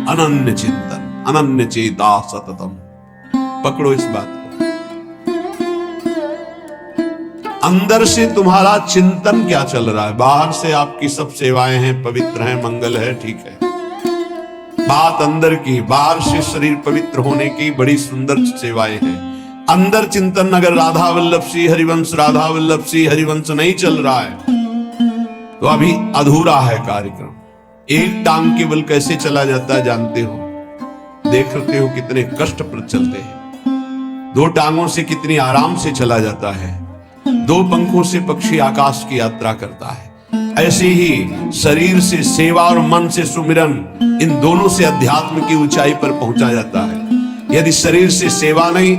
अनन्य चिंतन, अनन्य चेता सततम। पकड़ो इस बात को। अंदर से तुम्हारा चिंतन क्या चल रहा है? बाहर से आपकी सब सेवाएं हैं, पवित्र हैं, मंगल है, ठीक है। बात अंदर की, बाहर से शरीर पवित्र होने की बड़ी सुंदर सेवाएं हैं। अंदर चिंतन अगर राधा वल्लभ श्री हरिवंश, राधा वल्लभ श्री हरिवंश नहीं चल रहा है तो अभी अधूरा है कार्यक्रम। एक टांग केवल कैसे चला जाता है जानते हो? देखते हो कितने कष्ट पर चलते हैं। दो टांगों से कितनी आराम से चला जाता है। दो पंखों से पक्षी आकाश की यात्रा करता है। ऐसे ही शरीर से सेवा और मन से सुमिरन, इन दोनों से अध्यात्म की ऊंचाई पर पहुंचा जाता है। यदि शरीर से सेवा नहीं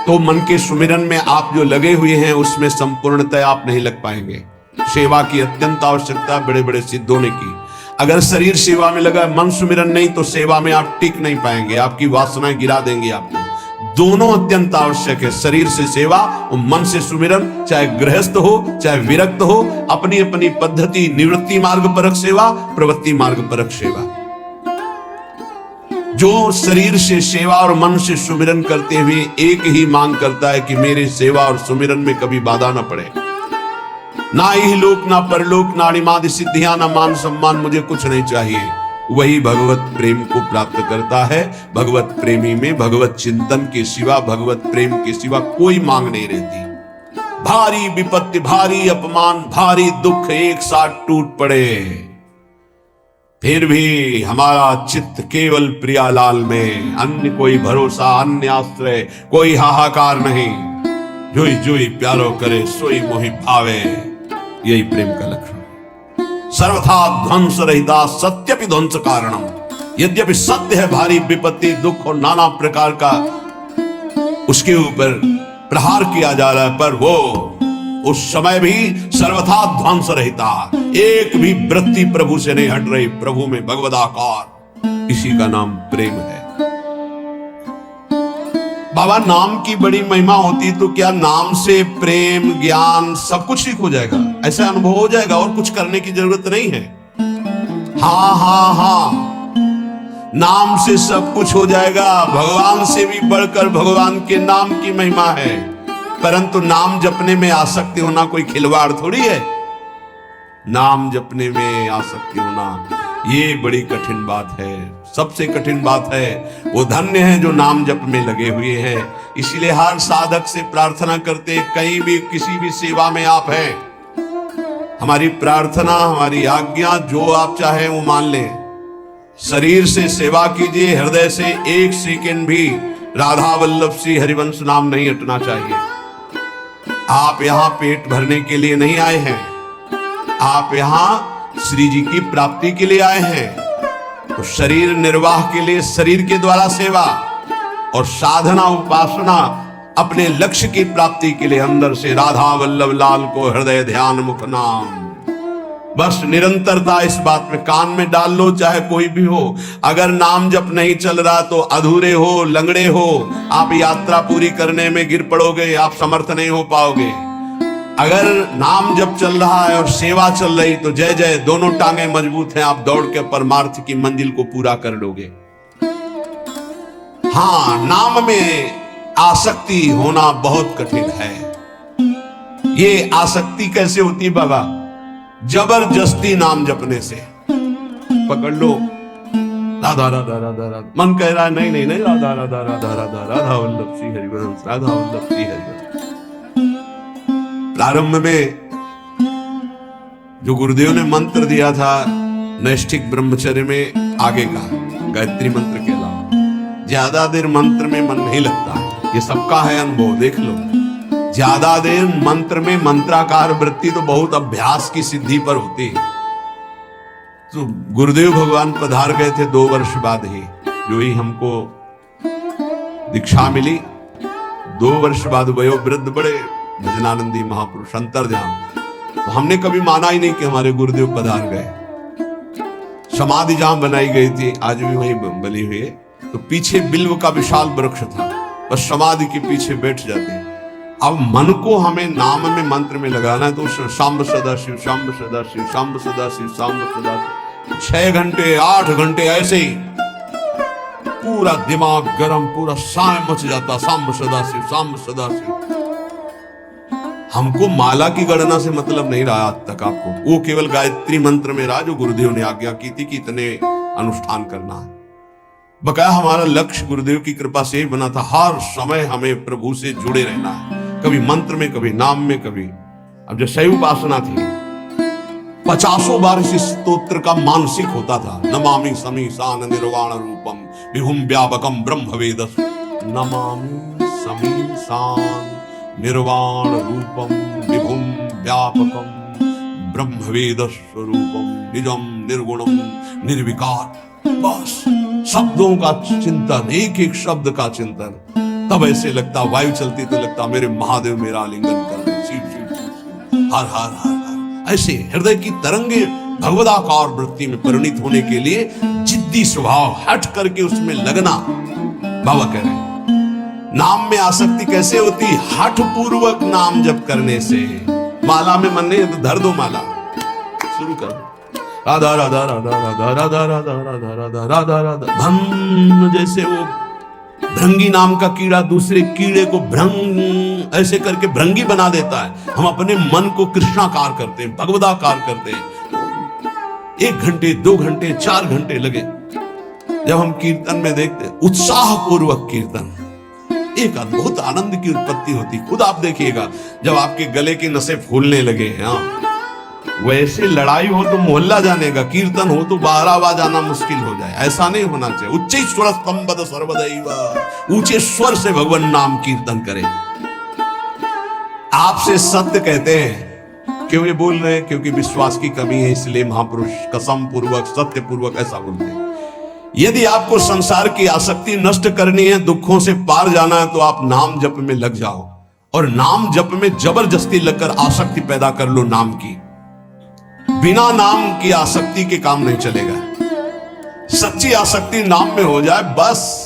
तो मन के सुमिरन में आप जो लगे हुए हैं उसमें संपूर्णतः आप नहीं लग पाएंगे। सेवा की अत्यंत आवश्यकता बड़े बड़े सिद्ध होने की। अगर शरीर सेवा में लगा, मन सुमिरन नहीं, तो सेवा में आप टिक नहीं पाएंगे, आपकी वासनाएं गिरा देंगे आपको। दोनों अत्यंत आवश्यक है, शरीर से सेवा और मन से सुमिरन। चाहे गृहस्थ हो चाहे विरक्त हो, अपनी अपनी पद्धति, निवृत्ति मार्ग परक सेवा, प्रवृत्ति मार्ग परक सेवा। जो शरीर से सेवा और मन से सुमिरन करते हुए एक ही मांग करता है कि मेरे सेवा और सुमिरन में कभी बाधा न पड़े, ना ही लोक ना परलोक ना अणिमादि सिद्धियां ना मान सम्मान, मुझे कुछ नहीं चाहिए, वही भगवत प्रेम को प्राप्त करता है। भगवत प्रेमी में भगवत चिंतन के सिवा, भगवत प्रेम के सिवा कोई मांग नहीं रहती। भारी विपत्ति, भारी अपमान, भारी दुख एक साथ टूट पड़े, फिर भी हमारा चित्त केवल प्रियालाल में, अन्य कोई भरोसा, अन्य आश्रय, कोई हाहाकार नहीं। जोई जोई प्यारो करे सोई मोहि भावे, यही प्रेम का लक्षण। सर्वथा ध्वंस रहिता सत्यपि ध्वंस कारणम। यद्यपि सत्य है भारी विपत्ति, दुख और नाना प्रकार का उसके ऊपर प्रहार किया जा रहा है, पर वो उस समय भी सर्वथा ध्वंस रहता, एक भी वृत्ति प्रभु से नहीं हट रही। प्रभु में भगवदाकार, इसी का नाम प्रेम है। बाबा नाम की बड़ी महिमा होती तो क्या नाम से प्रेम, ज्ञान सब कुछ ठीक हो जाएगा? ऐसा अनुभव हो जाएगा और कुछ करने की जरूरत नहीं है। हाँ हाँ हाँ, नाम से सब कुछ हो जाएगा। भगवान से भी बढ़कर भगवान के नाम की महिमा है, परंतु नाम जपने में आसक्ति होना कोई खिलवाड़ थोड़ी है। नाम जपने में आसक्ति होना ये बड़ी कठिन बात है, सबसे कठिन बात है। वो धन्य है जो नाम जप में लगे हुए हैं। इसीलिए हर साधक से प्रार्थना करते, कहीं भी किसी भी सेवा में आप हैं, हमारी प्रार्थना, हमारी आज्ञा जो आप चाहें वो मान लें। शरीर से सेवा कीजिए, हृदय से एक सेकंड भी राधा वल्लभ श्री हरिवंश नाम नहीं हटना चाहिए। आप यहां पेट भरने के लिए नहीं आए हैं, आप यहां श्री जी की प्राप्ति के लिए आए हैं। तो शरीर निर्वाह के लिए शरीर के द्वारा सेवा और साधना उपासना अपने लक्ष्य की प्राप्ति के लिए अंदर से राधा वल्लभ लाल को हृदय ध्यान मुख नाम। बस निरंतरता इस बात में कान में डाल लो, चाहे कोई भी हो। अगर नाम जप नहीं चल रहा तो अधूरे हो, लंगड़े हो, आप यात्रा पूरी करने में गिर पड़ोगे, आप समर्थ नहीं हो पाओगे। अगर नाम जप चल रहा है और सेवा चल रही तो जय जय, दोनों टांगे मजबूत हैं, आप दौड़ के परमार्थ की मंजिल को पूरा कर लोगे। हाँ, नाम में आसक्ति होना बहुत कठिन है। ये आसक्ति कैसे होती है बाबा? जबरदस्ती नाम जपने से। पकड़ लो, राधा राधा राधा राधा, मन कह रहा है नहीं नहीं नहीं, राधा राधा राधा राधा, राधा वल्लभ श्री हरिवंश, राधा वल्लभ श्री हरिवंश। प्रारंभ में जो गुरुदेव ने मंत्र दिया था नैष्ठिक ब्रह्मचर्य में, आगे का गायत्री मंत्र के अलावा ज्यादा देर मंत्र में मन नहीं लगता है। ये सबका है अनुभव, देख लो। ज्यादा देर मंत्र में मंत्राकार वृत्ति तो बहुत अभ्यास की सिद्धि पर होती है। तो गुरुदेव भगवान पधार गए थे 2 वर्ष बाद ही, जो ही हमको दीक्षा मिली। 2 वर्ष बाद वयोवृद्ध बड़े भजनानंदी महापुरुष अंतर्ध्यान, तो हमने कभी माना ही नहीं कि हमारे गुरुदेव पधार गए। समाधि जहां बनाई गई थी आज भी वही बनी हुई है। तो पीछे बिल्व का विशाल वृक्ष था, बस समाधि के पीछे बैठ जाते। अब मन को हमें नाम में मंत्र में लगाना है, तो शाम्ब सदा शिव, शाम्ब सदा शिव, शाम्ब सदा शिव, शाम्ब सदा शिव, 6 घंटे 8 घंटे ऐसे ही पूरा दिमाग गरम, पूरा साय मच जाता, सांब सदाशिव, सांब सदाशिव। हमको माला की गणना से मतलब नहीं रहा आज तक आपको, वो केवल गायत्री मंत्र में रहा जो गुरुदेव ने आज्ञा की थी कि इतने अनुष्ठान करना है। बकाया हमारा लक्ष्य गुरुदेव की कृपा से ही बना था, हर समय हमें प्रभु से जुड़े रहना है, कभी मंत्र में, कभी नाम में, कभी। अब जो शैव उपासना थी, 50 बार इस स्तोत्र का मानसिक होता था। नमामि समीसान निर्वाण रूपम विभुम व्यापकम ब्रह्म वेदस, नमामि समीसान निर्वाण रूपम विभुम व्यापकम ब्रह्म वेद स्वरूपम निजम निर्गुणम निर्विकार। बस शब्दों का चिंतन, एक एक शब्द का चिंतन। तब ऐसे लगता, वायु चलती तो लगता मेरे महादेव मेरा आलिंगन कर रहे, शिव शिव शिव, हर हर हर हर। ऐसे हृदय की तरंगे भगवदाकार वृत्ति में परिणित होने के लिए जिद्दी स्वभाव, हट करके उसमें लगना। बाबा कह रहे हैं नाम में आसक्ति कैसे होती? हठ पूर्वक नाम जप करने से। माला में मन नहीं तो धर दो माला, शुरू कर दो, राधा राधा राधा राधा राधा राधा राधा राधा राधा राधा धन। जैसे वो भृंगी नाम का कीड़ा दूसरे कीड़े को भ्रंग ऐसे करके भृंगी बना देता है, हम अपने मन को कृष्णाकार करते हैं, भगवदाकार करते हैं। 1 घंटे 2 घंटे 4 घंटे लगे जब हम कीर्तन में देखते, उत्साह पूर्वक कीर्तन, एक अद्भुत आनंद की उत्पत्ति होती। खुद आप देखिएगा जब आपके गले की नसें फूलने लगे, वैसे लड़ाई हो तो मोहल्ला जानेगा, कीर्तन हो तो 12 बार जाना मुश्किल हो जाए। ऐसा नहीं होना चाहिए। उच्च स्वर स्तंभद सर्वदैव, ऊंचे स्वर से भगवान नाम कीर्तन करें। आपसे सत्य कहते हैं, क्यों ये बोल रहे हैं? क्योंकि विश्वास की कमी है, इसलिए महापुरुष कसम पूर्वक सत्य पूर्वक ऐसा बोलते हैं। यदि आपको संसार की आसक्ति नष्ट करनी है, दुखों से पार जाना है, तो आप नाम जप में लग जाओ और नाम जप में जबरदस्ती लगकर आसक्ति पैदा कर लो नाम की। बिना नाम की आसक्ति के काम नहीं चलेगा। सच्ची आसक्ति नाम में हो जाए, बस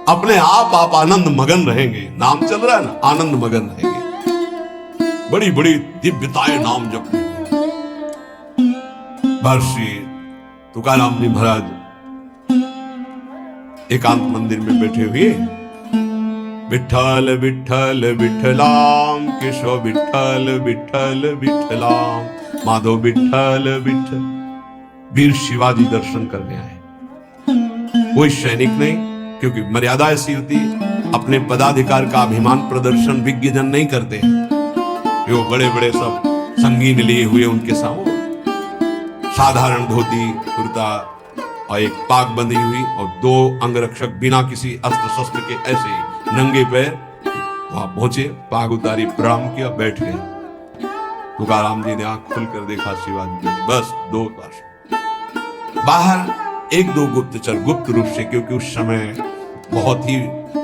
अपने आप आनंद मगन रहेंगे। नाम चल रहा है ना, आनंद मगन रहेंगे। बड़ी बड़ी दिव्यताएं नाम जप में। महर्षि तुकाराम जी महाराज एकांत मंदिर में बैठे हुए, विठ्ठल विठ्ठल विठ्ठलाम, केशव विठ्ठल विठ्ठल विठ्ठलाम, माधव विठ्ठल विठ्ठल। वीर शिवाजी दर्शन करने आए। कोई सैनिक नहीं, क्योंकि मर्यादा ऐसी होती है, अपने पदाधिकार का अभिमान प्रदर्शन विज्ञजन नहीं करते हैं। वो बड़े बड़े सब संगीन लिए हुए उनके सामने साधारण धोती कुर्ता और एक पाग बंधी हुई और 2 अंगरक्षक बिना किसी अस्त्र शस्त्र के ऐसे ही नंगे पैर वहां पहुंचे, पाग उतारी, प्रणाम किया, बैठ गए। तुकाराम जी ने आंख खुलकर देखा, शिवाजी जी बस 2 बार। बाहर 1-2 गुप्तचर गुप्त रूप से, क्योंकि उस समय बहुत ही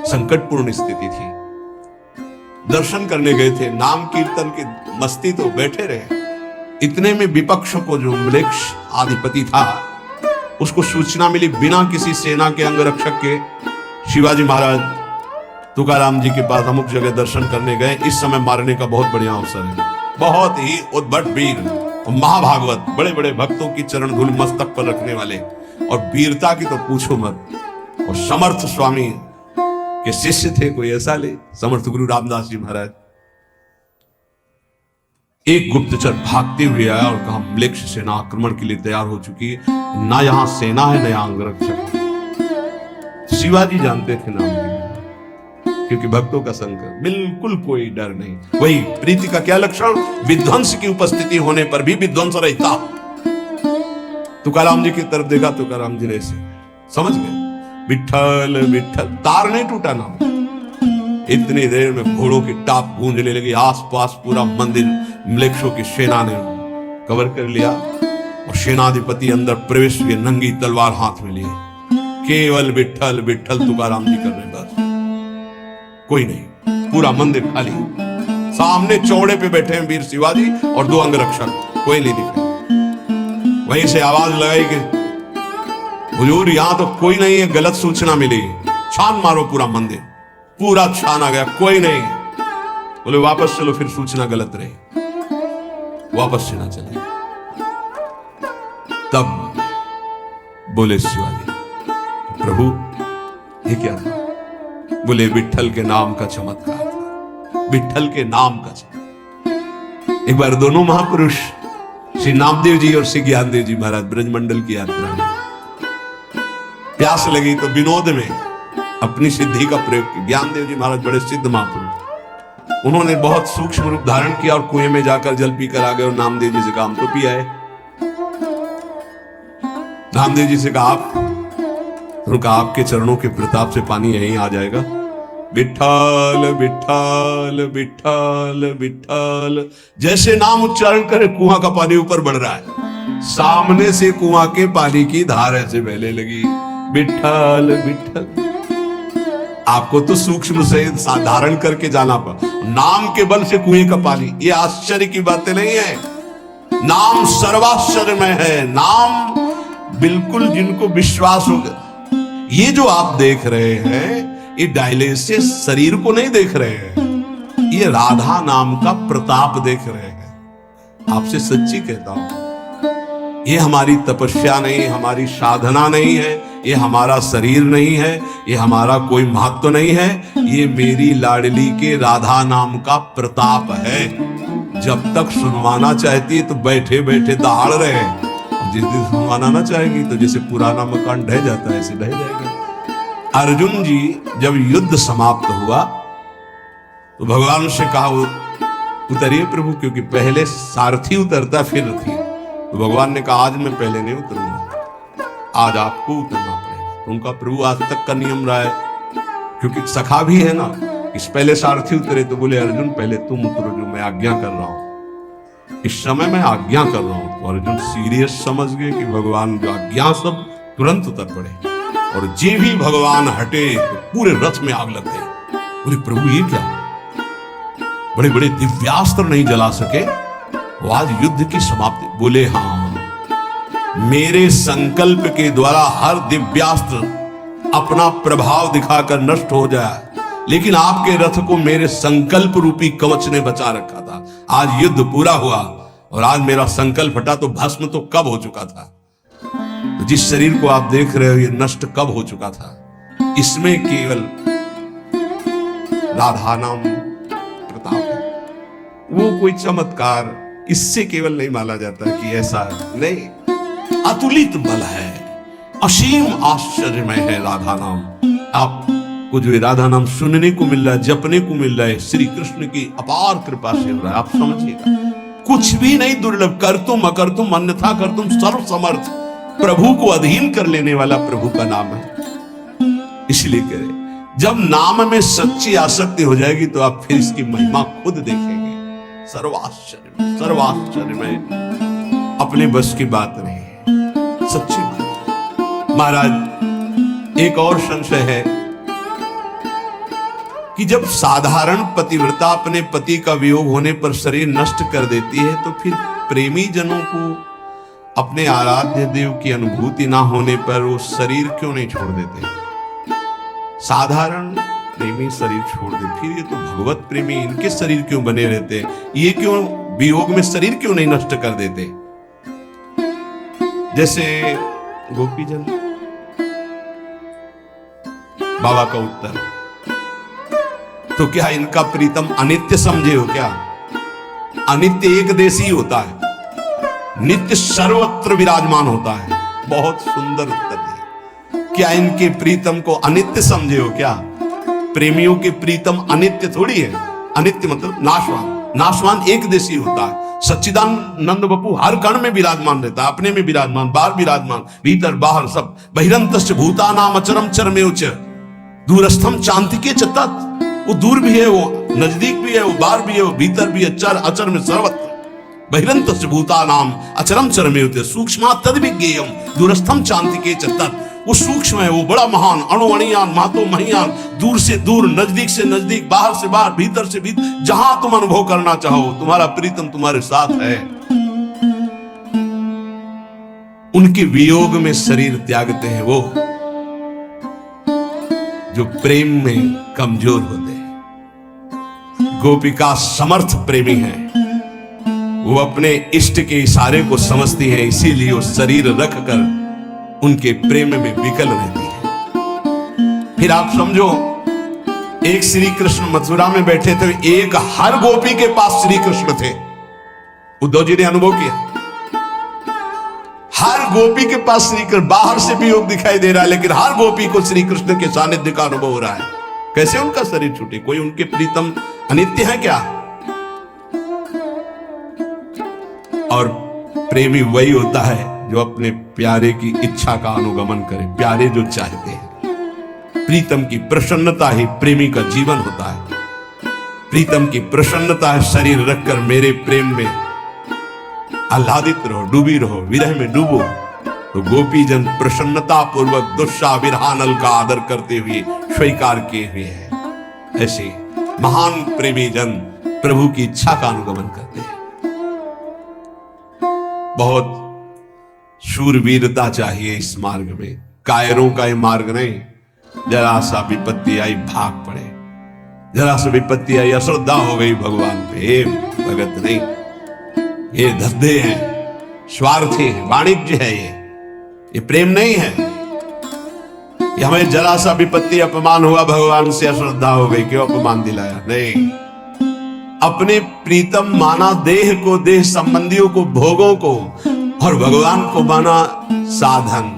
संकटपूर्ण स्थिति थी, दर्शन करने गए थे। नाम कीर्तन की मस्ती तो बैठे रहे। इतने में विपक्ष को जो म्लेच्छ आधिपति था, उसको सूचना मिली, बिना किसी सेना के अंगरक्षक के शिवाजी महाराज तुकाराम जी के पास अमुक जगह दर्शन करने गए। इस समय मारने का बहुत बढ़िया अवसर है। बहुत ही उद्भट वीर और महाभागवत, बड़े बड़े भक्तों की चरण धूल मस्तक पर रखने वाले, और वीरता की तो पूछो मत। और समर्थ स्वामी के शिष्य थे, कोई ऐसा ले, समर्थ गुरु रामदास जी महाराज। एक गुप्तचर भागते हुए आया और कहा, म्लेच्छ सेना आक्रमण के लिए तैयार हो चुकी है, ना यहां सेना है, ना यहां अंगरक्षक। शिवाजी जानते थे नाम की, क्योंकि भक्तों का संकल्प, बिल्कुल कोई डर नहीं। वही प्रीति का क्या लक्षण? विध्वंस की उपस्थिति होने पर भी विध्वंस रहता। तुकाराम जी की तरफ देखा, तुकाराम जी ने ऐसे समझ गए, विठ्ठल विठ्ठल, तार नहीं टूटा नाम। इतनी देर में घोड़ों की टाप गूंजने लगी, आसपास पूरा मंदिर म्लेच्छों की सेना ने कवर कर लिया और सेनाधिपति अंदर प्रवेश हुए, नंगी तलवार हाथ में लिए, केवल विठ्ठल विठ्ठल तुकाराम जी कर रहे, बस कोई नहीं। पूरा मंदिर खाली, सामने चौड़े पे बैठे हैं वीर शिवाजी और 2 अंगरक्षक, कोई नहीं दिख रहा। वहीं से आवाज लगाई कि हुजूर यहां तो कोई नहीं है, गलत सूचना मिली, छान मारो पूरा मंदिर। पूरा छान आ गया, कोई नहीं। बोले वापस चलो, फिर सूचना गलत रही, वापस से ना चले। तब बोले शिवाजी, प्रभु ये क्या था? बोले विट्ठल के नाम का चमत्कार था, विट्ठल के नाम का चमत्कार। एक बार दोनों महापुरुष श्री नामदेव जी और श्री ज्ञानदेव जी महाराज ब्रजमंडल की यात्रा में, प्यास लगी तो विनोद में अपनी सिद्धि का प्रयोग किया। ज्ञानदेव जी महाराज बड़े सिद्ध महापुरुष, उन्होंने बहुत सूक्ष्म रूप धारण किया और कुएं में जाकर जल पीकर आ गए और नामदेव जी से कहा हम तो पी आए। नामदेव जी से कहा आप, उन्होंने कहा आपके चरणों के प्रताप से पानी यहीं आ जाएगा। विट्ठल विट्ठल विट्ठल विट्ठल, जैसे नाम उच्चारण करे कुआं का पानी ऊपर बढ़ रहा है, सामने से कुआं के पानी की धार ऐसे बहने लगी। विट्ठल विट्ठल, आपको तो सूक्ष्म से धारण करके जाना पड़ा, नाम के बल से कुएं का पानी, ये आश्चर्य की बातें नहीं है। नाम सर्वाश्चर्य में है, नाम बिल्कुल जिनको विश्वास होगा। ये जो आप देख रहे हैं ये डायलिसिस शरीर को नहीं देख रहे हैं, ये राधा नाम का प्रताप देख रहे हैं। आपसे सच्ची कहता हूं, ये हमारी तपस्या नहीं, हमारी साधना नहीं है, ये हमारा शरीर नहीं है, ये हमारा कोई महत्व नहीं है, ये मेरी लाडली के राधा नाम का प्रताप है। जब तक सुनवाना चाहती है तो बैठे बैठे दहाड़ रहे हैं, जिस दिन सुनवाना ना चाहेगी तो जैसे पुराना मकान ढह जाता है ऐसे ढह जाएगा। अर्जुन जी जब युद्ध समाप्त हुआ तो भगवान से कहा उतरिए प्रभु, क्योंकि पहले सारथी उतरता फिर रथी। तो भगवान ने कहा आज मैं पहले नहीं उतरूंगा, आज आपको उतरना पड़ेगा। तो उनका प्रभु आज तक का नियम रहा है, क्योंकि सखा भी है ना, इस पहले सारथी उतरे तो बोले अर्जुन पहले तुम उतरो, जो मैं आज्ञा कर रहा हूं, इस समय मैं आज्ञा कर रहा हूं। तो अर्जुन सीरियस समझ गए कि भगवान जो आज्ञा सब तुरंत उतर पड़े, और जे भी भगवान हटे तो पूरे रथ में आग लग गई। बोले प्रभु ये क्या, बड़े बड़े दिव्यास्त्र नहीं जला सके, वो आज युद्ध की समाप्ति। बोले हाँ, मेरे संकल्प के द्वारा हर दिव्यास्त्र अपना प्रभाव दिखाकर नष्ट हो जाए, लेकिन आपके रथ को मेरे संकल्प रूपी कवच ने बचा रखा था। आज युद्ध पूरा हुआ और आज मेरा संकल्प हटा तो भस्म तो कब हो चुका था। तो जिस शरीर को आप देख रहे हो ये नष्ट कब हो चुका था। इसमें केवल राधा नाम प्रताप है, वो कोई चमत्कार इससे केवल नहीं माना जाता कि ऐसा नहीं, अतुलित बल है, असीम आश्चर्यमय है राधा नाम। आपको जो राधा नाम सुनने को मिल रहा है, जपने को मिल रहा है, श्री कृष्ण की अपार कृपा से हो रहा है। आप समझिएगा कुछ भी नहीं दुर्लभ, कर तुम अकर तुम अन्यथा कर तुम सर्व समर्थ, प्रभु को अधीन कर लेने वाला प्रभु का नाम है। इसलिए कह रहे जब नाम में सच्ची आसक्ति हो जाएगी तो आप फिर इसकी महिमा खुद देखेंगे। सर्वाश्चर्य में अपने बस की बात नहीं है, सच्ची बात। महाराज एक और संशय है कि जब साधारण पतिव्रता अपने पति का वियोग होने पर शरीर नष्ट कर देती है तो फिर प्रेमी जनों को अपने आराध्य देव की अनुभूति ना होने पर वो शरीर क्यों नहीं छोड़ देते। साधारण प्रेमी शरीर छोड़ दे, फिर ये तो भगवत प्रेमी इनके शरीर क्यों बने रहते, ये क्यों वियोग में शरीर क्यों नहीं नष्ट कर देते। जैसे गोपीजन, बाबा का उत्तर, तो क्या इनका प्रीतम अनित्य समझे हो क्या। अनित्य एक देशी होता है, नित्य सर्वत्र विराजमान होता है। बहुत सुंदर उत्तर है। क्या इनके प्रीतम को अनित्य समझे हो क्या। प्रेमियों के प्रीतम अनित्य थोड़ी है, अनित्य मतलब नाशवान। नाशवान एक देशी होता है। सच्चिदानंद बपू हर कण में विराजमान रहता है, अपने में विराजमान, बाहर विराजमान, भीतर बाहर सब। बहिरंतश्च भूतानाम अचरम चरमेव च दूरस्थम चांतिके च तत्। वो दूर भी है, वो नजदीक भी है, वो बाहर भी है, वो भीतर भी है, चर अचर में सर्वत्र। बहिरंतश्च भूतानाम अचरम चरमेव च सूक्ष्मा तद्विज्ञेयम दूरस्थम चांतिके च तत्। वो सूक्ष्म है, वो बड़ा महान, अणुअणियान महतो महियान, दूर से दूर, नजदीक से नजदीक, बाहर से बाहर, भीतर से भीतर, जहां तुम अनुभव करना चाहो तुम्हारा प्रीतम तुम्हारे साथ है। उनके वियोग में शरीर त्यागते हैं वो जो प्रेम में कमजोर होते हैं। गोपिका समर्थ प्रेमी है, वो अपने इष्ट के इशारे को समझती है, इसीलिए वो शरीर रखकर उनके प्रेम में विकल रहती है। फिर आप समझो, एक श्री कृष्ण मथुरा में बैठे थे, एक हर गोपी के पास श्री कृष्ण थे। उद्धव जी ने अनुभव किया, हर गोपी के पास श्री कृष्ण, बाहर से भी योग दिखाई दे रहा है, लेकिन हर गोपी को श्री कृष्ण के सानिध्य का अनुभव हो रहा है। कैसे उनका शरीर छूटे? कोई उनके प्रीतम अनित्य है क्या? और प्रेमी वही होता है जो अपने प्यारे की इच्छा का अनुगमन करे, प्यारे जो चाहते हैं। प्रीतम की प्रसन्नता ही प्रेमी का जीवन होता है। प्रीतम की प्रसन्नता है शरीर रखकर मेरे प्रेम में आह्लादित रहो, डूबी रहो, विरह में डूबो। तो गोपी जन प्रसन्नता पूर्वक दुस्सा विरहानल का आदर करते हुए स्वीकार किए हुए हैं। ऐसे महान प्रेमी जन प्रभु की इच्छा का अनुगमन करते हैं। बहुत शूरवीरता चाहिए इस मार्ग में, कायरों का ये मार्ग नहीं। जरा सा विपत्ति आई भाग पड़े, जरा सा विपत्ति आई अश्रद्धा हो गई भगवान पे, भगत नहीं। ये धंधे हैं, स्वार्थी है, वाणिज्य है, ये प्रेम नहीं है। ये हमें जरा सा विपत्ति अपमान हुआ, भगवान से अश्रद्धा हो गई, क्यों अपमान दिलाया? नहीं, अपने प्रीतम माना देह को, देह संबंधियों को, भोगों को, और भगवान को माना साधन।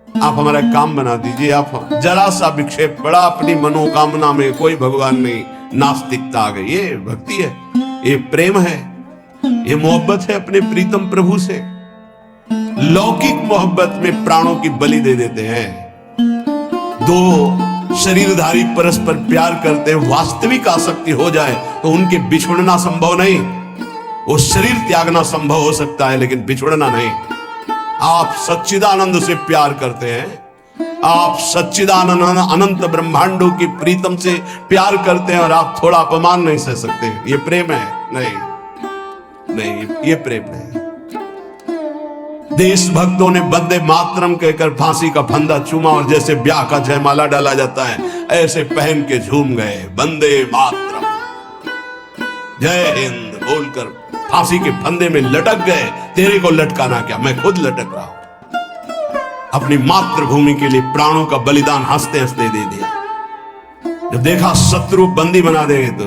आप हमारा काम बना दीजिए। आप जरा सा विक्षेप पड़ा अपनी मनोकामना में, कोई भगवान नहीं, नास्तिकता आ गई। ये भक्ति है, ये प्रेम है, ये मोहब्बत है अपने प्रीतम प्रभु से। लौकिक मोहब्बत में प्राणों की बलि दे देते हैं। दो शरीरधारी परस्पर प्यार करते हैं, वास्तविक आसक्ति हो जाए तो उनके बिछुड़ना संभव नहीं। वो शरीर त्यागना संभव हो सकता है, लेकिन बिछुड़ना नहीं। आप सच्चिदानंद से प्यार करते हैं, आप सच्चिदानंद अनंत ब्रह्मांडों की प्रीतम से प्यार करते हैं, और आप थोड़ा अपमान नहीं सह सकते। ये प्रेम है? नहीं नहीं, ये प्रेम नहीं। देशभक्तों ने वंदे मातरम कहकर फांसी का फंदा चूमा, और जैसे ब्याह का जयमाला डाला जाता है ऐसे पहन के झूम गए, वंदे मातरम जय हिंद बोलकर फांसी के फंदे में लटक गए। तेरे को लटकाना क्या, मैं खुद लटक रहा हूं। अपनी मातृभूमि के लिए प्राणों का बलिदान हंसते हंसते दे दिया। जब देखा शत्रु बंदी बना देंगे, तो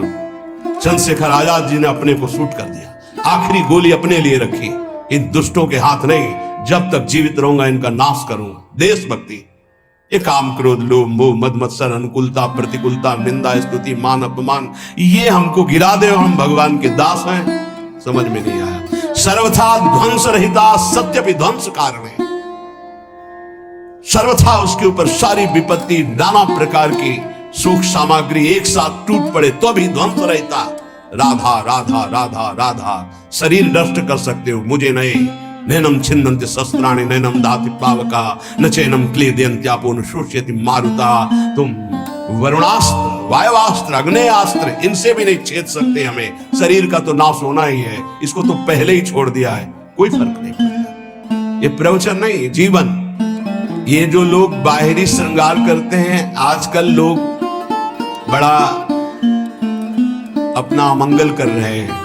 चंद्रशेखर आजाद जी ने अपने को शूट कर दिया। आखिरी गोली अपने लिए रखी, इन दुष्टों के हाथ नहीं, जब तक जीवित रहूंगा इनका नाश करूंगा। देशभक्ति। ये काम, क्रोध, लोभ, मोह, मद मत्सर, अनुकूलता, प्रतिकूलता, निंदा, स्तुति, मान, अपमान, ये हमको गिरा दे और हम भगवान के दास हैं, समझ में नहीं आया। सर्वथा ध्वंस रहिता सत्य भी ध्वंस कारण है। सर्वथा उसके ऊपर सारी विपत्ति, नाना प्रकार की सुख सामग्री एक साथ टूट पड़े तो भी ध्वंस रहता। राधा राधा राधा राधा, शरीर नष्ट कर सकते हो, मुझे नहीं। नैनम छिन्दन्ति शस्त्राणि नैनम दाति पावका न चैनम क्लेदयन्त्यापो न शोष्यति मारुता। तुम वरुणास्त्र, वायवास्त्र, अग्नेयास्त्र, इनसे भी नहीं छेद सकते हमें। शरीर का तो नाश होना ही है, इसको तो पहले ही छोड़ दिया है, कोई फर्क नहीं पड़ता। ये प्रवचन नहीं, जीवन। ये जो लोग बाहरी श्रृंगार करते हैं, आजकल लोग बड़ा अपना अमंगल कर रहे हैं,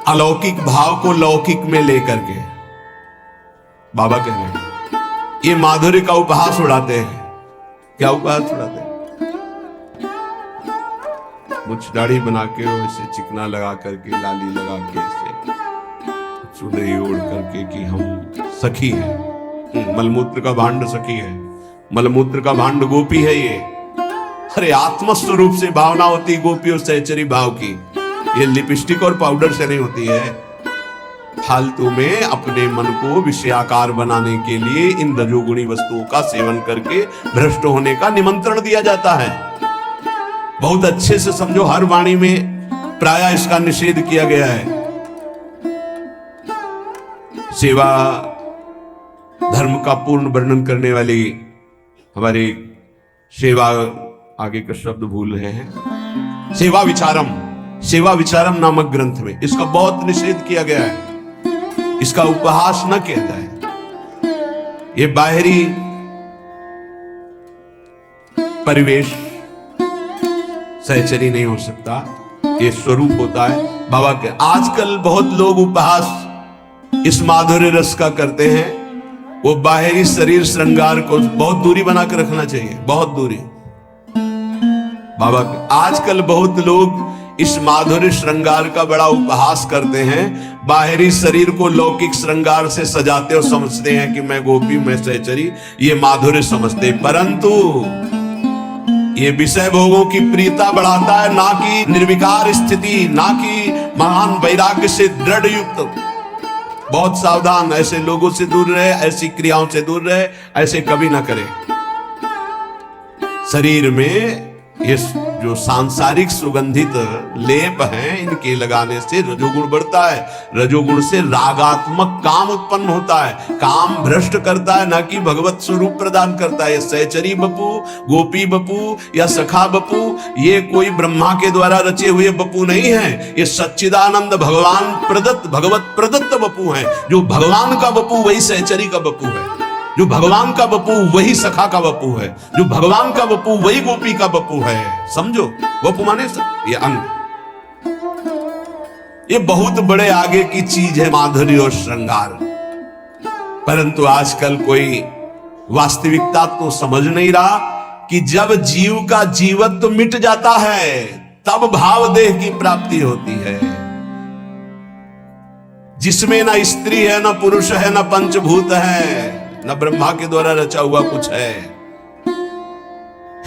अलौकिक भाव को लौकिक में लेकर के। बाबा कह रहे हैं ये माधुर्य का उपहास उड़ाते हैं। क्या उपहास उड़ाते हैं? मुझ दाढ़ी बना के, ऐसे चिकना लगा करके, लाली लगा के, ऐसे चुनरी ओढ़ करके कि हम सखी हैं। मलमूत्र का भांड सखी है, मलमूत्र का भांड गोपी है। ये अरे आत्मस्वरूप से भावना होती गोपी और सहचरी भाव की। ये लिपस्टिक और पाउडर से नहीं होती है। फालतू में अपने मन को विषयाकार बनाने के लिए इन रजोगुणी वस्तुओं का सेवन करके भ्रष्ट होने का निमंत्रण दिया जाता है। बहुत अच्छे से समझो, हर वाणी में प्रायः इसका निषेध किया गया है। सेवा धर्म का पूर्ण वर्णन करने वाली हमारी सेवा, आगे का शब्द भूल रहे हैं, सेवा विचारम, सेवा विचारम नामक ग्रंथ में इसका बहुत निषेध किया गया है। इसका उपहास न किया जाए। ये बाहरी परिवेश सहचरी नहीं हो सकता, ये स्वरूप होता है बाबा के। आजकल बहुत लोग उपहास इस माधुर्य रस का करते हैं वो बाहरी शरीर श्रृंगार को बहुत दूरी बना कर रखना चाहिए, बहुत दूरी। बाबा आजकल बहुत लोग इस माधुर्य श्रृंगार का बड़ा उपहास करते हैं, बाहरी शरीर को लौकिक श्रृंगार से सजाते और समझते हैं कि मैं गोपी, मैं सहचरी, ये माधुर्य समझते, परंतु ये विषय भोगों की प्रियता बढ़ाता है, ना कि निर्विकार स्थिति, ना कि महान वैराग्य से दृढ़ युक्त। बहुत सावधान, ऐसे लोगों से दूर रहे, ऐसी क्रियाओं से दूर रहे, ऐसे कभी ना करें। शरीर में ये जो सांसारिक सुगंधित लेप हैं, इनके लगाने से रजोगुण बढ़ता है, रजोगुण से रागात्मक काम उत्पन्न होता है, काम भ्रष्ट करता है, ना कि भगवत स्वरूप प्रदान करता है। सहचरी बपू, गोपी बपू या सखा बपू, ये कोई ब्रह्मा के द्वारा रचे हुए बपू नहीं है, ये सच्चिदानंद भगवान प्रदत्त, भगवत प्रदत्त बपू हैं। जो भगवान का बपू वही सहचरी का बपू है, जो भगवान का बपू वही सखा का बपू है, जो भगवान का बपू वही गोपी का बपू है। समझो, बपू माने ये अंग, ये बहुत बड़े आगे की चीज है माधुर्य और श्रृंगार। परंतु आजकल कोई वास्तविकता तो समझ नहीं रहा कि जब जीव का जीवत्व मिट जाता है तब भाव देह की प्राप्ति होती है, जिसमें ना स्त्री है, ना पुरुष है, ना पंचभूत है, न ब्रह्मा के द्वारा रचा हुआ कुछ है।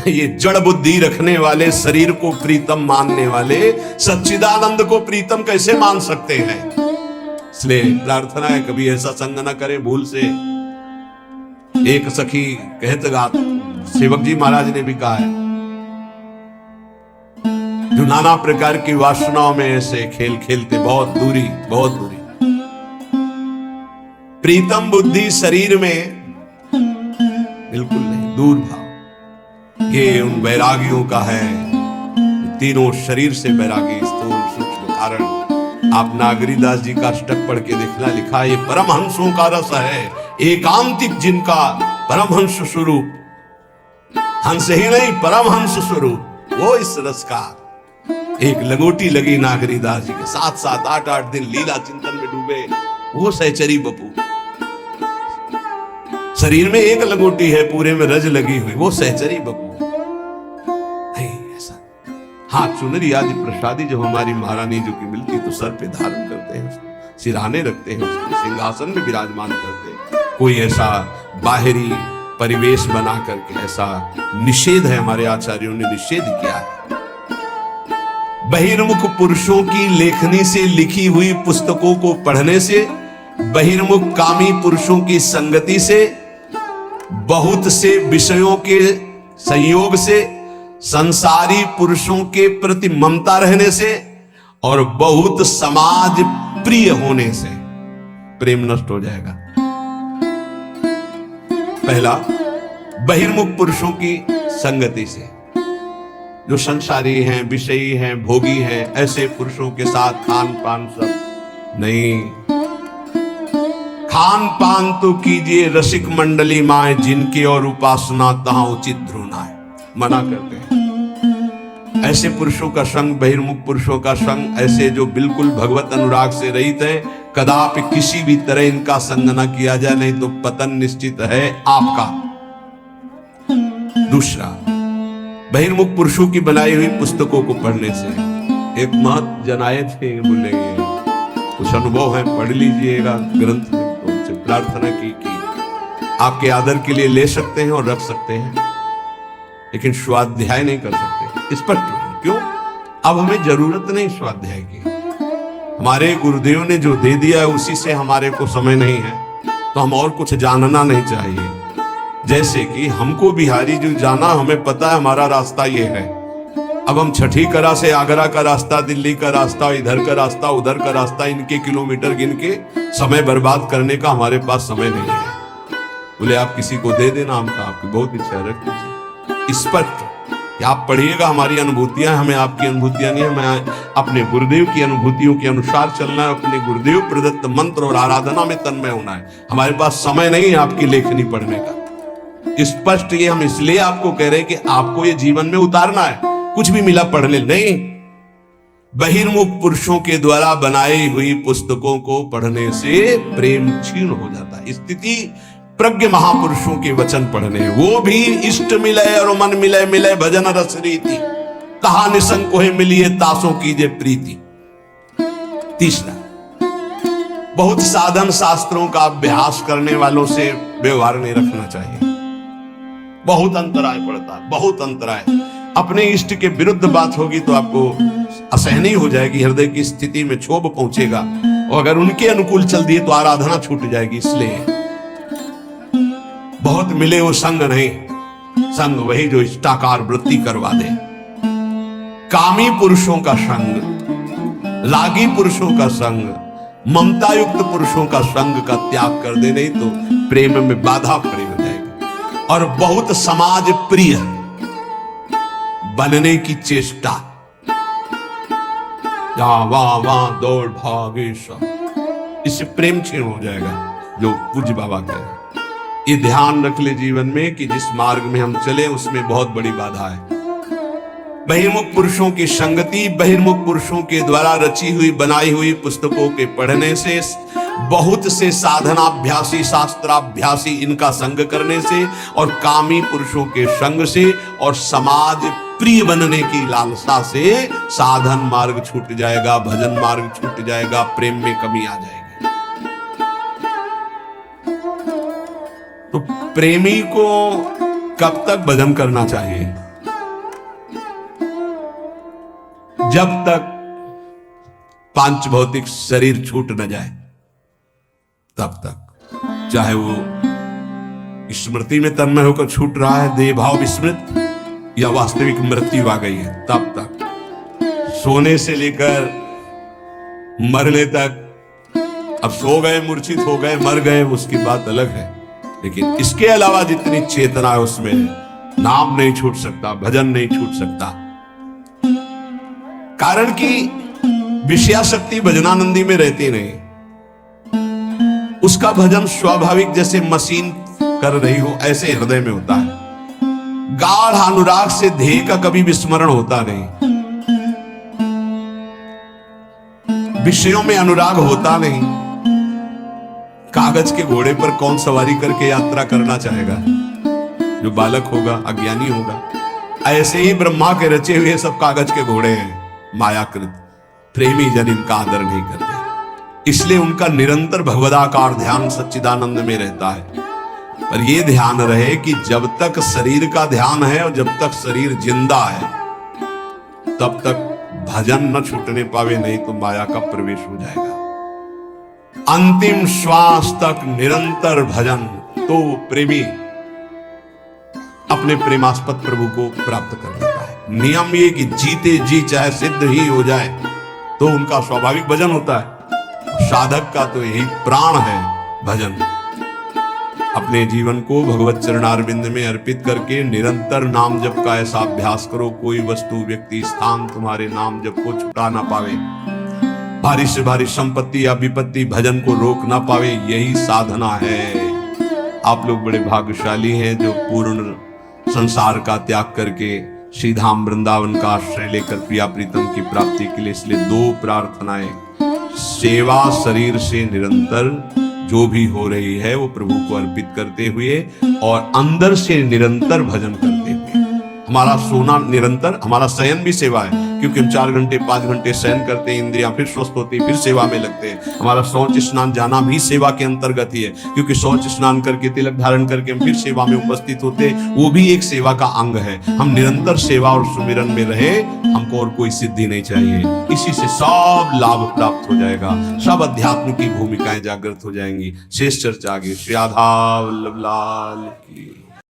ये जड़ बुद्धि रखने वाले, शरीर को प्रीतम मानने वाले सच्चिदानंद को प्रीतम कैसे मान सकते हैं? इसलिए प्रार्थना है कभी ऐसा संग न करे भूल से। एक सखी कहत गात सेवक जी महाराज ने भी कहा है, जो नाना प्रकार की वासनाओं में ऐसे खेल खेलते, बहुत दूरी, बहुत दूरी। प्रीतम बुद्धि शरीर में बिल्कुल नहीं, दूर भाव। ये उन वैरागियों का है, तीनों शरीर से वैरागी, स्थूल सूक्ष्म कारण। आप नागरीदास जी का अष्टक पढ़ के देखना, लिखा ये परमहंसों का रस है, एकांतिक जिनका परमहंस स्वरूप, हंस ही नहीं परमहंस स्वरूप, वो इस रस का। एक लगोटी लगी नागरीदास जी के, 7-7 8-8 दिन लीला चिंतन में डूबे, वो सहचरी बपू। शरीर में एक लगोटी है, पूरे में रज लगी हुई, वो सहचरी बपू। ऐसा हाँ, चुनरी आदि प्रसादी जब हमारी महारानी जो की मिलती तो सर पे धारण करते हैं, उसको सिरहाने रखते हैं, उसको सिंहासन में विराजमान करते हैं। कोई ऐसा बाहरी परिवेश बना करके ऐसा निषेध है, हमारे आचार्यों ने निषेध किया है। बहिर्मुख पुरुषों की लेखनी से लिखी हुई पुस्तकों को पढ़ने से, बहिर्मुख कामी पुरुषों की संगति से, बहुत से विषयों के संयोग से, संसारी पुरुषों के प्रति ममता रहने से और बहुत समाज प्रिय होने से प्रेम नष्ट हो जाएगा। पहला, बहिर्मुख पुरुषों की संगति से, जो संसारी हैं, विषयी हैं, भोगी हैं, ऐसे पुरुषों के साथ खान पान सब नहीं। खान पान तो कीजिए रसिक मंडली माए, जिनकी और उपासना तहां उचित ध्रुना है, मना करते हैं। ऐसे पुरुषों का संग, बहिर्मुख पुरुषों का संग, ऐसे जो बिल्कुल भगवत अनुराग से रहित है, कदापि किसी भी तरह इनका संग न किया जाए, नहीं तो पतन निश्चित है आपका। दूसरा, बहिर्मुख पुरुषों की बनाई हुई पुस्तकों को पढ़ने से, एक महत जनाए थे, बोले कुछ अनुभव है, पढ़ लीजिएगा ग्रंथ में। तो उनसे प्रार्थना की कि आपके आदर के लिए ले सकते हैं और रख सकते हैं, लेकिन स्वाध्याय नहीं कर सकते। स्पष्ट क्यों? अब हमें जरूरत नहीं स्वाध्याय की, हमारे गुरुदेव ने जो दे दिया है उसी से हमारे को समय नहीं है, तो हम और कुछ जानना नहीं चाहिए। जैसे कि हमको बिहारी जो जाना, हमें पता है हमारा रास्ता ये है। अब हम छठी करा से आगरा का रास्ता, दिल्ली का रास्ता, इधर का रास्ता, उधर का रास्ता, इनके किलोमीटर गिन के समय बर्बाद करने का हमारे पास समय नहीं है। बोले आप किसी को दे देना, हम कहा आपकी बहुत इच्छा रख दीजिए। स्पष्ट कि आप पढ़िएगा, हमारी अनुभूतियां, हमें आपकी अनुभूतियां नहीं है, मैं अपने गुरुदेव की अनुभूतियों के अनुसार चलना है, अपने गुरुदेव प्रदत्त मंत्र और आराधना में तन्मय होना है। हमारे पास समय नहीं है आपकी लेखनी पढ़ने का। स्पष्ट ये हम इसलिए आपको कह रहे हैं कि आपको ये जीवन में उतारना है, कुछ भी मिला पढ़ने नहीं। बहिर्मुख पुरुषों के द्वारा बनाई हुई पुस्तकों को पढ़ने से प्रेम क्षीण हो जाता है, स्थिति प्रज्ञ महापुरुषों के वचन पढ़ने, वो भी इष्ट मिले और मन मिले, मिले भजन रस रीति, कहा निसंग कोहे मिलिए तासों कीजे प्रीति। तीसरा, बहुत साधन शास्त्रों का अभ्यास करने वालों से व्यवहार नहीं रखना चाहिए। बहुत अंतराय पड़ता है, बहुत अंतराय। अपने इष्ट के विरुद्ध बात होगी तो आपको असहनीय हो जाएगी, हृदय की स्थिति में क्षोभ पहुंचेगा, और अगर उनके अनुकूल चल दिए तो आराधना छूट जाएगी। इसलिए बहुत मिले वो संग नहीं, संग वही जो इष्टाकार वृत्ति करवा दे। कामी पुरुषों का संग, रागी पुरुषों का संग, ममता युक्त पुरुषों का संग का त्याग कर दे, नहीं तो प्रेम में बाधा खड़ी हो जाएगी। और बहुत समाज प्रिय बनने की चेष्टा, जहां वहां दौड़ भागे सब, इससे प्रेम क्षीण हो जाएगा, जो पूज्य बाबा कह रहे हैं। ये ध्यान रख ले जीवन में कि जिस मार्ग में हम चले उसमें बहुत बड़ी बाधा है। बहिर्मुख पुरुषों की संगति, बहिर्मुख पुरुषों के द्वारा रची हुई बनाई हुई पुस्तकों के पढ़ने से, बहुत से साधनाभ्यासी शास्त्राभ्यासी इनका संग करने से, और कामी पुरुषों के संग से, और समाज प्रिय बनने की लालसा से साधन मार्ग छूट जाएगा, भजन मार्ग छूट जाएगा, प्रेम में कमी आ जाएगी। तो प्रेमी को कब तक भजन करना चाहिए? जब तक पांच भौतिक शरीर छूट न जाए तब तक। चाहे वो स्मृति में तन्मय होकर छूट रहा है, देह भाव विस्मृत, या वास्तविक मृत्यु आ गई है, तब तक। सोने से लेकर मरने तक, अब सो गए, मूर्छित हो गए, मर गए, उसकी बात अलग है, लेकिन इसके अलावा जितनी चेतना है उसमें नाम नहीं छूट सकता, भजन नहीं छूट सकता। कारण कि विषयाशक्ति भजनानंदी में रहती नहीं, उसका भजन स्वाभाविक जैसे मशीन कर रही हो ऐसे हृदय में होता है। गाढ़ अनुराग से ध्येय का कभी विस्मरण होता नहीं, विषयों में अनुराग होता नहीं। कागज के घोड़े पर कौन सवारी करके यात्रा करना चाहेगा? जो बालक होगा, अज्ञानी होगा। ऐसे ही ब्रह्मा के रचे हुए सब कागज के घोड़े हैं, मायाकृत। प्रेमी जन इनका आदर नहीं करते, इसलिए उनका निरंतर भगवदाकार ध्यान सच्चिदानंद में रहता है। पर यह ध्यान रहे कि जब तक शरीर का ध्यान है और जब तक शरीर जिंदा है तब तक भजन न छूटने पावे, नहीं तो माया का प्रवेश हो जाएगा। अंतिम श्वास तक निरंतर भजन तो प्रेमी अपने प्रेमास्पद प्रभु को प्राप्त कर लेता है। नियम ये कि जीते जी चाहे सिद्ध ही हो जाए तो उनका स्वाभाविक भजन होता है। साधक का तो यही प्राण है भजन। अपने जीवन को भगवत चरणारविंद में अर्पित करके निरंतर नाम जप का ऐसा अभ्यास करो, कोई वस्तु व्यक्ति स्थान तुम्हारे नाम जप को छुटा ना पावे, भारी से भारी संपत्ति या विपत्ति भजन को रोक ना पावे। यही साधना है। आप लोग बड़े भाग्यशाली हैं जो पूर्ण संसार का त्याग करके श्रीधाम वृंदावन का आश्रय लेकर प्रिया प्रीतम की प्राप्ति के लिए। इसलिए दो प्रार्थनाएं, सेवा शरीर से निरंतर जो भी हो रही है वो प्रभु को अर्पित करते हुए, और अंदर से निरंतर भजन करते हुए। हमारा सोना निरंतर, हमारा शयन भी सेवा है, क्योंकि हम 4 घंटे 5 घंटे शयन करते हैं, इंद्रियां फिर स्वस्थ होती, फिर सेवा में लगते हैं। हमारा शौच स्नान जाना भी सेवा के अंतर्गत ही है, क्योंकि शौच स्नान करके तिलक धारण करके हम फिर सेवा में उपस्थित होते, वो भी एक सेवा का अंग है। हम निरंतर सेवा और सुमिरन में रहे, हमको और कोई सिद्धि नहीं चाहिए। इसी से सब लाभ प्राप्त हो जाएगा, सब अध्यात्म की भूमिकाएं जागृत हो जाएंगी। शेष चर्चा आगे। श्री राधा वल्लभ लाल की।